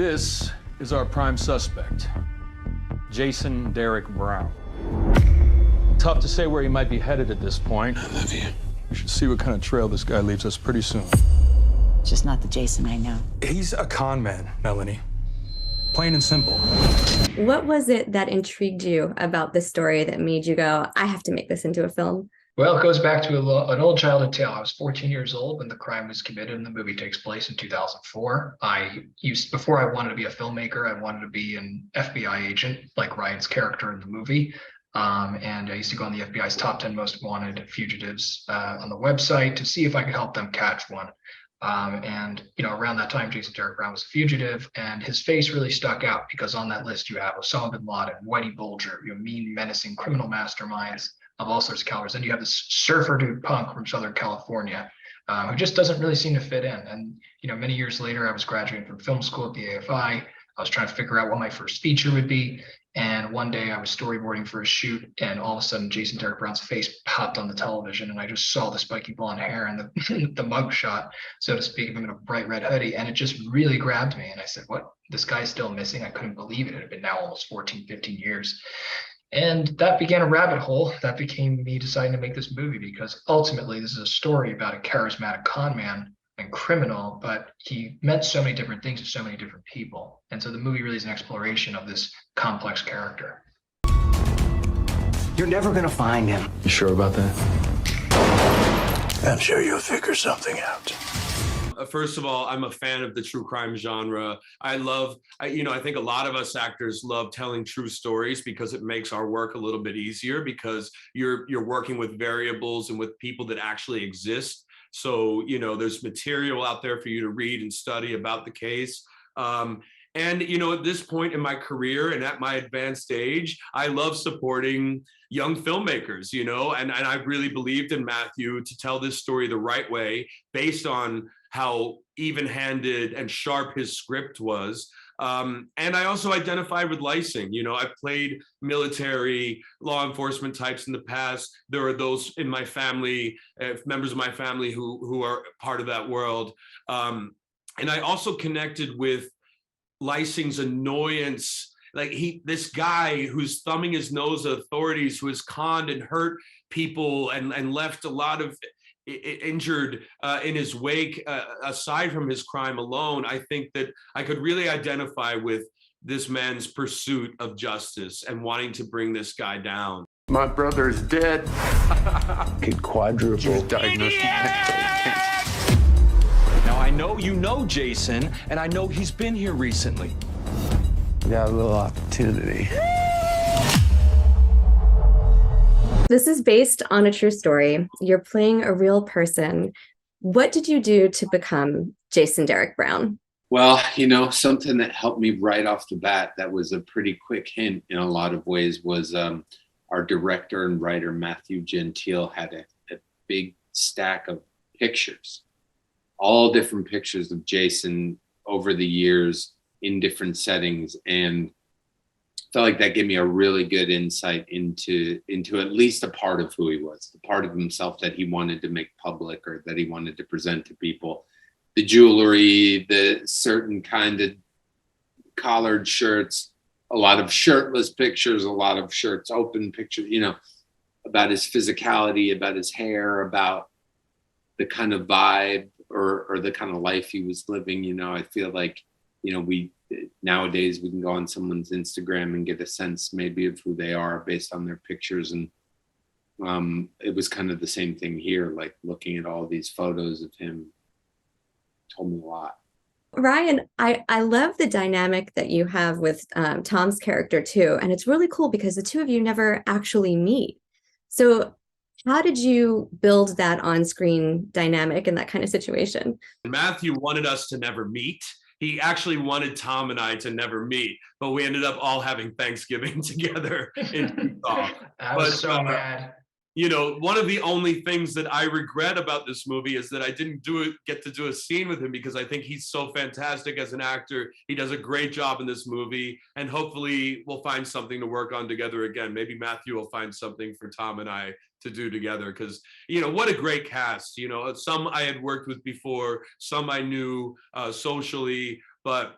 This is our prime suspect, Jason Derek Brown. Tough to say where he might be headed at this point. I love you. We should see what kind of trail this guy leaves us pretty soon. Just not the Jason I know. He's a con man, Melanie. Plain and simple. What was it that intrigued you about this story that made you go, I have to make this into a film? Well, it goes back to an old childhood tale. I was 14 years old when the crime was committed, and the movie takes place in 2004. Before I wanted to be a filmmaker, I wanted to be an FBI agent, like Ryan's character in the movie. And I used to go on the FBI's top 10 most wanted fugitives on the website to see if I could help them catch one. Around that time, Jason Derek Brown was a fugitive, and his face really stuck out because on that list you have Osama bin Laden, Whitey Bulger, mean, menacing criminal masterminds of all sorts of calibers. And you have this surfer dude punk from Southern California who just doesn't really seem to fit in. And, many years later, I was graduating from film school at the AFI. I was trying to figure out what my first feature would be. And one day I was storyboarding for a shoot, and all of a sudden Jason Derek Brown's face popped on the television, and I just saw the spiky blonde hair and the mug shot, so to speak, of him in a bright red hoodie. And it just really grabbed me. And I said, what? This guy's still missing? I couldn't believe it. It had been now almost 14, 15 years. And that began a rabbit hole. That became me deciding to make this movie, because ultimately this is a story about a charismatic con man and criminal, but he meant so many different things to so many different people. And so the movie really is an exploration of this complex character. You're never gonna find him. You sure about that? I'm sure you'll figure something out. First of all, I'm a fan of the true crime genre. I think a lot of us actors love telling true stories because it makes our work a little bit easier, because you're working with variables and with people that actually exist. So, there's material out there for you to read and study about the case. At this point in my career and at my advanced age, I love supporting young filmmakers, and I really believed in Matthew to tell this story the right way based on how even-handed and sharp his script was. And I also identified with Lysing. I played military, law enforcement types in the past. There are those in my family, members of my family who are part of that world. And I also connected with Lysing's annoyance. This guy who's thumbing his nose at authorities, who has conned and hurt people and left a lot of injured in his wake, aside from his crime alone. I think that I could really identify with this man's pursuit of justice and wanting to bring this guy down. My brother's dead. Kid quadruple diagnosed. Now, I know you know Jason, and I know he's been here recently. Got a little opportunity. This is based on a true story. You're playing a real person. What did you do to become Jason Derek Brown? Well, something that helped me right off the bat, that was a pretty quick hint in a lot of ways, was our director and writer, Matthew Gentile, had a big stack of pictures, all different pictures of Jason over the years in different settings. And felt like that gave me a really good insight into at least a part of who he was, the part of himself that he wanted to make public or that he wanted to present to people. The jewelry, the certain kind of collared shirts, a lot of shirtless pictures, a lot of shirts open pictures, about his physicality, about his hair, about the kind of vibe or the kind of life he was living. I feel like, nowadays we can go on someone's Instagram and get a sense maybe of who they are based on their pictures. And it was kind of the same thing here, like looking at all these photos of him told me a lot. Ryan, I love the dynamic that you have with Tom's character too. And it's really cool because the two of you never actually meet. So how did you build that on-screen dynamic in that kind of situation? Matthew wanted us to never meet. He actually wanted Tom and I to never meet, but we ended up all having Thanksgiving together in Utah. I was so mad. One of the only things that I regret about this movie is that I didn't get to do a scene with him, because I think he's so fantastic as an actor. He does a great job in this movie, and hopefully we'll find something to work on together again. Maybe Matthew will find something for Tom and I to do together, because what a great cast. Some I had worked with before, some I knew socially, but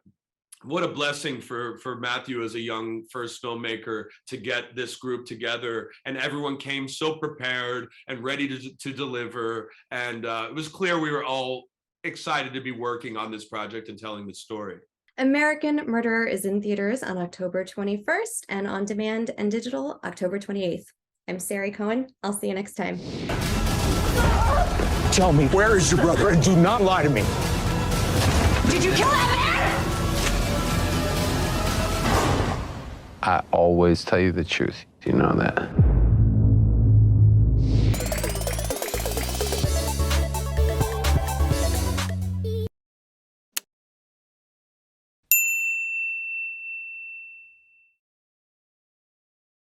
what a blessing for Matthew as a young first filmmaker to get this group together, and everyone came so prepared and ready to deliver. And it was clear we were all excited to be working on this project and telling the story. American Murderer is in theaters on October 21st and on demand and digital October 28th. I'm Sari Cohen. I'll see you next time. Tell me, where is your brother? And do not lie to me. Did you kill that man? I always tell you the truth. You know that.